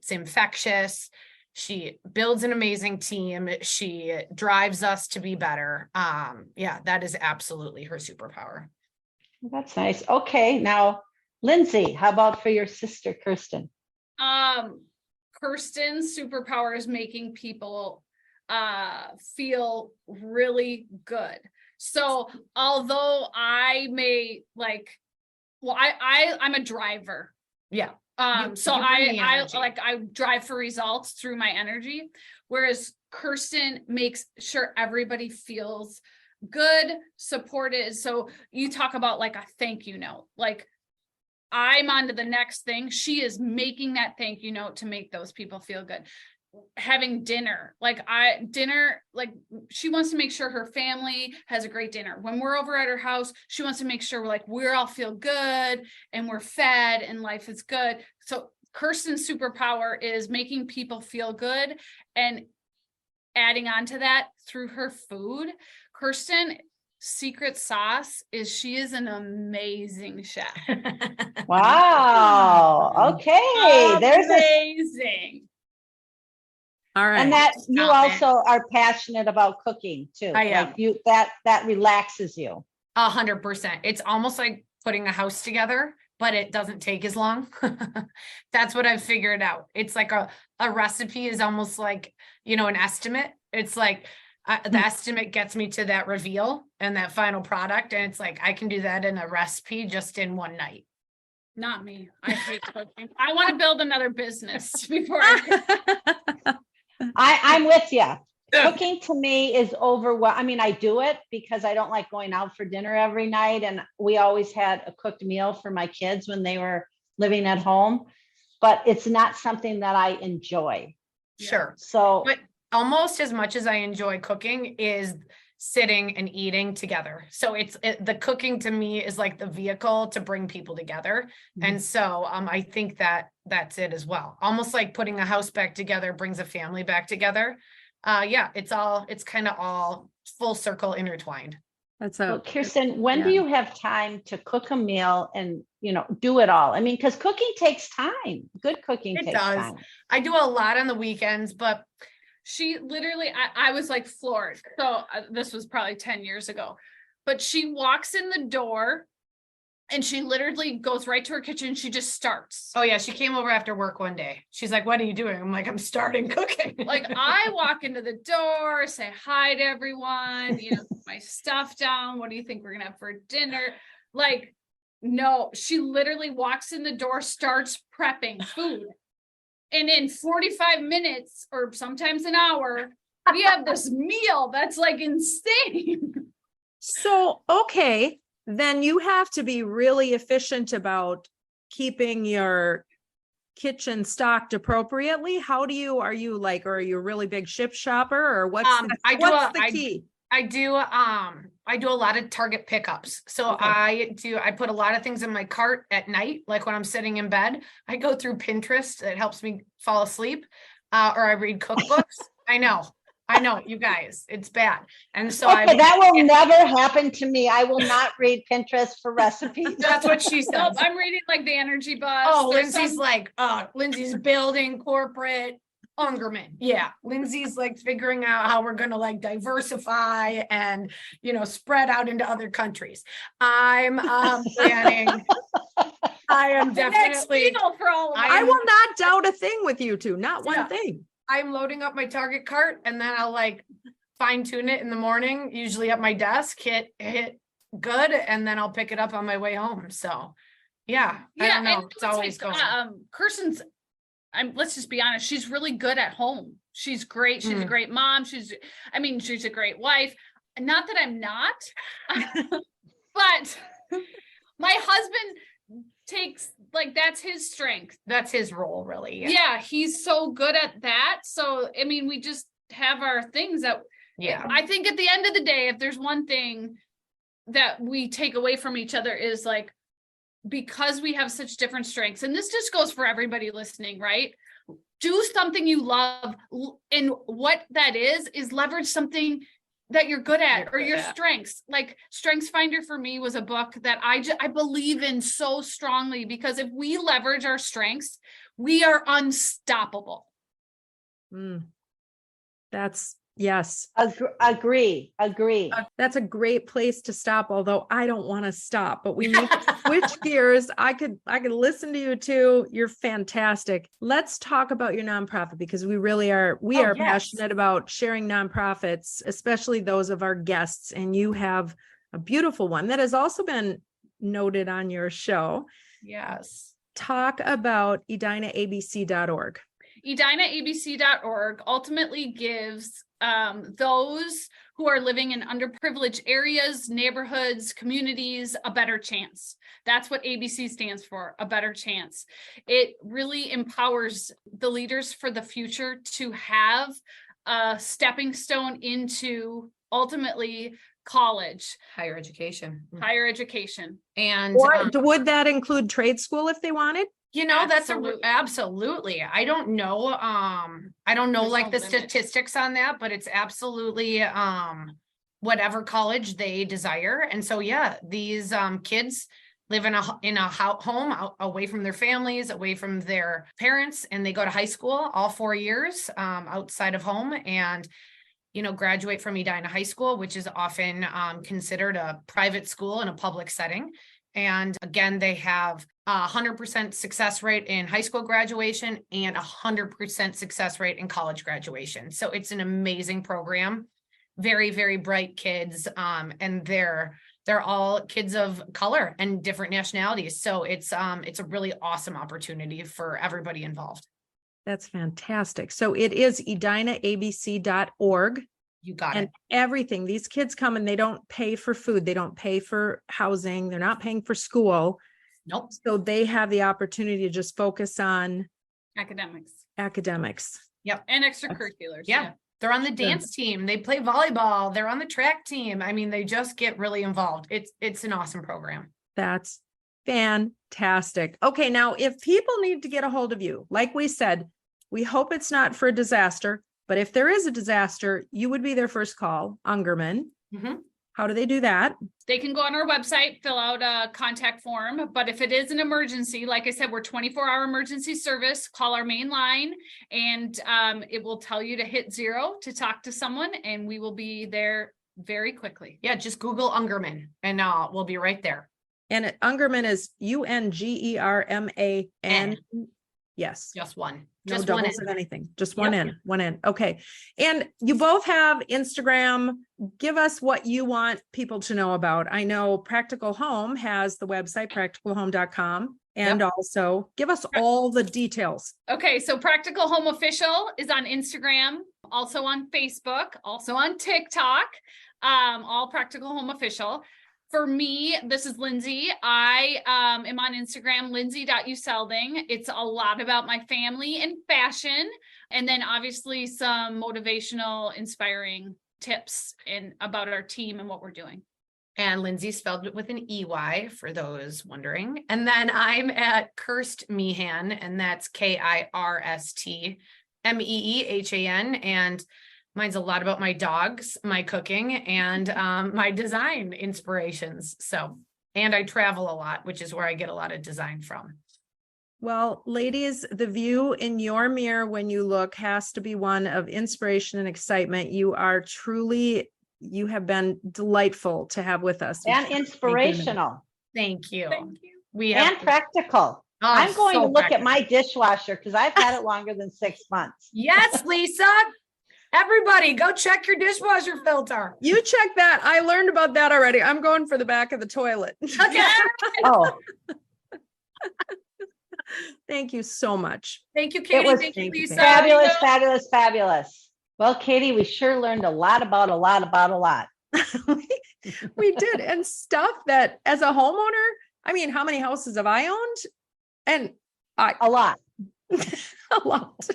infectious. She builds an amazing team. She drives us to be better. Yeah, that is absolutely her superpower. That's nice. Okay, now Lindsay, how about for your sister Kirsten? Kirsten's superpower is making people feel really good. So although I may like, well, I'm a driver. Yeah. So I drive for results through my energy, whereas Kirsten makes sure everybody feels good, supported. So you talk about like a thank you note, like I'm on to the next thing. She is making that thank you note to make those people feel good. Having dinner, like she wants to make sure her family has a great dinner. When we're over at her house, she wants to make sure we're all feel good and we're fed and life is good. So Kirsten's superpower is making people feel good, and adding on to that through her food. Kirsten secret sauce is she is an amazing chef. Wow. Okay. There's amazing. All right. And that you also are passionate about cooking too. I am. Like you, that relaxes you. 100%. It's almost like putting a house together, but it doesn't take as long. That's what I've figured out. It's like a recipe is almost like, you know, an estimate. It's like the estimate gets me to that reveal and that final product. And it's like, I can do that in a recipe just in one night. Not me. I hate cooking. I want to build another business before I'm with you. Cooking to me is overwhelming. I mean, I do it because I don't like going out for dinner every night. And we always had a cooked meal for my kids when they were living at home, but it's not something that I enjoy. Sure. So, but almost as much as I enjoy cooking is sitting and eating together. So the cooking to me is like the vehicle to bring people together. And so I think that that's it as well. Almost like putting a house back together brings a family back together. It's kind of all full circle intertwined. Well, Kirsten, when do you have time to cook a meal and, do it all? I mean, because cooking takes time. Good cooking takes time. I do a lot on the weekends, but she literally, I was like floored. So this was probably 10 years ago, but she walks in the door and she literally goes right to her kitchen. She just starts. Oh yeah. She came over after work one day. She's like, what are you doing? I'm like, I'm starting cooking. Like I walk into the door, say hi to everyone, put my stuff down. What do you think we're going to have for dinner? Like, no, she literally walks in the door, starts prepping food. And in 45 minutes or sometimes an hour, we have this meal that's like insane. So, okay, then you have to be really efficient about keeping your kitchen stocked appropriately. Are you a really big ship shopper, or what's the key? I do a lot of Target pickups. So okay. I put a lot of things in my cart at night, like when I'm sitting in bed. I go through Pinterest. It helps me fall asleep. Or I read cookbooks. I know, you guys, it's bad. And so that will never happen to me. I will not read Pinterest for recipes. That's what she said. Nope, I'm reading like the Energy Bus. Oh, Lindsay's building corporate Ungerman. Yeah. Lindsay's like figuring out how we're going to like diversify and, spread out into other countries. I'm planning. I am definitely. I will not doubt a thing with you two. Not one thing. I'm loading up my Target cart and then I'll like fine tune it in the morning, usually at my desk, hit good. And then I'll pick it up on my way home. So yeah. I don't know. It's always going. Kirsten's, let's just be honest. She's really good at home. She's great. She's a great mom. She's a great wife. Not that I'm not, but my husband takes that's his strength. That's his role, really. Yeah, he's so good at that. So, we just have our things that, I think at the end of the day, if there's one thing that we take away from each other is because we have such different strengths, and this just goes for everybody listening, right? Do something you love. And what that is leverage something that you're good at or your strengths. Like Strengths Finder for me was a book that I believe in so strongly, because if we leverage our strengths, we are unstoppable. That's yes. Agree. That's a great place to stop. Although I don't want to stop, but we need to switch gears. I could listen to you too. You're fantastic. Let's talk about your nonprofit, because we really are. We are passionate about sharing nonprofits, especially those of our guests. And you have a beautiful one that has also been noted on your show. Yes. Talk about edinaabc.org. edinaabc.org ultimately gives those who are living in underprivileged areas, neighborhoods, communities, a better chance. That's what ABC stands for, a better chance. It really empowers the leaders for the future to have a stepping stone into ultimately college. Higher education. And would that include trade school if they wanted? That's absolutely. I don't know. There's like the statistics on that, but it's absolutely whatever college they desire. And so, these kids live in a home away from their families, away from their parents, and they go to high school all 4 years outside of home, and graduate from Edina High School, which is often considered a private school in a public setting. And again, they have 100% success rate in high school graduation and 100% success rate in college graduation. So it's an amazing program. Very, very bright kids. And they're all kids of color and different nationalities. So it's a really awesome opportunity for everybody involved. That's fantastic. So it is edinaabc.org. You got and it. Everything. These kids come and they don't pay for food. They don't pay for housing. They're not paying for school. Nope. So they have the opportunity to just focus on academics. Yep. And extracurriculars. Yeah. They're on the Sure. dance team. They play volleyball. They're on the track team. I mean, they just get really involved. It's an awesome program. That's fantastic. Okay, now if people need to get a hold of you, like we said, we hope it's not for a disaster, but if there is a disaster, you would be their first call, Ungerman. Mhm. How do they do that? They can go on our website, fill out a contact form, but if it is an emergency, like I said, we're 24-hour emergency service, call our main line, and it will tell you to hit 0 to talk to someone, and we will be there very quickly. Yeah, just Google Ungerman and we'll be right there. And Ungerman is Ungerman. Yes. Just one. No Just one. doubles of anything. Just one Yep. in, one in. Okay. And you both have Instagram. Give us what you want people to know about. I know Practical Home has the website, practicalhome.com. And also give us all the details. Okay, so Practical Home Official is on Instagram, also on Facebook, also on TikTok, all Practical Home Official. For me, this is Lindsay. I am on Instagram, lindsay.uselding. It's a lot about my family and fashion, and then obviously some motivational, inspiring tips and about our team and what we're doing. And Lindsay spelled it with an EY for those wondering. And then I'm at Kirsten Meehan, and that's KIRSTMEEHAN. And mine's a lot about my dogs, my cooking, and my design inspirations. So, and I travel a lot, which is where I get a lot of design from. Well, ladies, the view in your mirror when you look has to be one of inspiration and excitement. You are truly, you have been delightful to have with us. And inspirational. Thank you. Thank you. We And practical. Oh, I'm going so to look practical. at my dishwasher because I've had it longer than 6 months. Yes, Lisa. Everybody, go check your dishwasher filter. You check that. I learned about that already. I'm going for the back of the toilet. Okay. Oh, Thank you so much. Thank you, Katie. was Thank you, thank you, Lisa. fabulous, fabulous, fabulous. Well, Katie, we sure learned a lot about a lot. We did. And stuff that as a homeowner, I mean, how many houses have I owned? And A lot. a lot.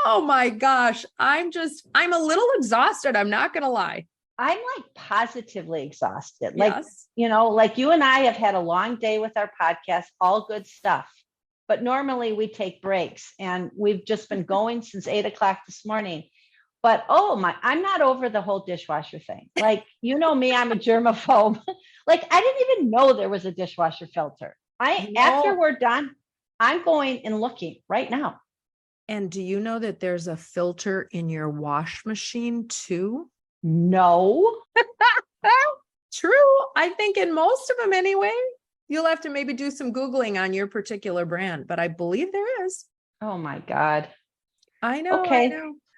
Oh my gosh. I'm a little exhausted. I'm not going to lie. I'm like positively exhausted. Like, Yes. like you and I have had a long day with our podcast, all good stuff. But normally we take breaks, and we've just been going since 8:00 this morning. But I'm not over the whole dishwasher thing. Like, you know me, I'm a germaphobe. Like, I didn't even know there was a dishwasher filter. After we're done, I'm going and looking right now. And do you know that there's a filter in your wash machine too? No. True. I think in most of them anyway. You'll have to maybe do some Googling on your particular brand, but I believe there is. Oh my God. I know. Okay.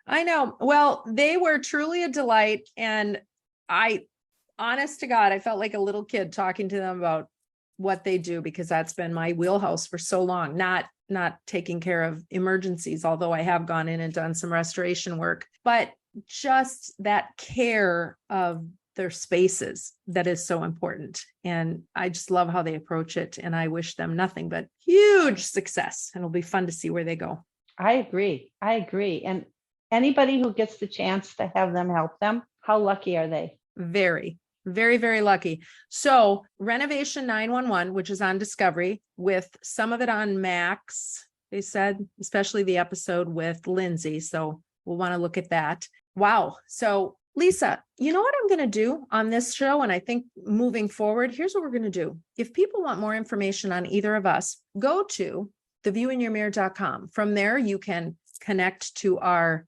I know. Well, they were truly a delight. And honest to God, I felt like a little kid talking to them about what they do, because that's been my wheelhouse for so long, not taking care of emergencies, although I have gone in and done some restoration work, but just that care of their spaces that is so important. And I just love how they approach it. And I wish them nothing but huge success. And it'll be fun to see where they go. I agree. And anybody who gets the chance to have them help them, how lucky are they? Very, very, very lucky. So Renovation 911, which is on Discovery, with some of it on Max, they said, especially the episode with Lindsay. So we'll want to look at that. Wow. So Lisa, you know what I'm going to do on this show? And I think moving forward, here's what we're going to do. If people want more information on either of us, go to theviewinyourmirror.com. From there, you can connect to our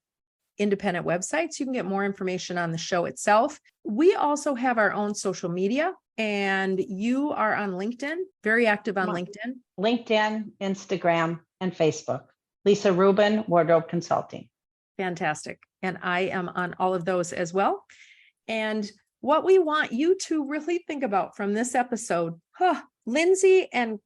independent websites. You can get more information on the show itself. We also have our own social media, and you are on LinkedIn, very active on LinkedIn. LinkedIn, Instagram, and Facebook. Lisa Rubin, Wardrobe Consulting. Fantastic. And I am on all of those as well. And what we want you to really think about from this episode, Lindsay and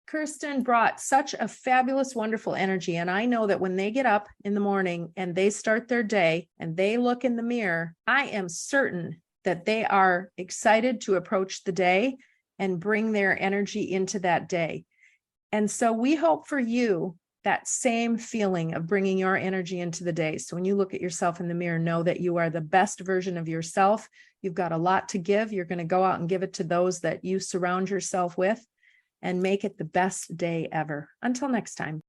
Kirsten brought such a fabulous, wonderful energy. And I know that when they get up in the morning and they start their day and they look in the mirror, I am certain that they are excited to approach the day and bring their energy into that day. And so we hope for you that same feeling of bringing your energy into the day. So when you look at yourself in the mirror, know that you are the best version of yourself. You've got a lot to give. You're going to go out and give it to those that you surround yourself with, and make it the best day ever. Until next time.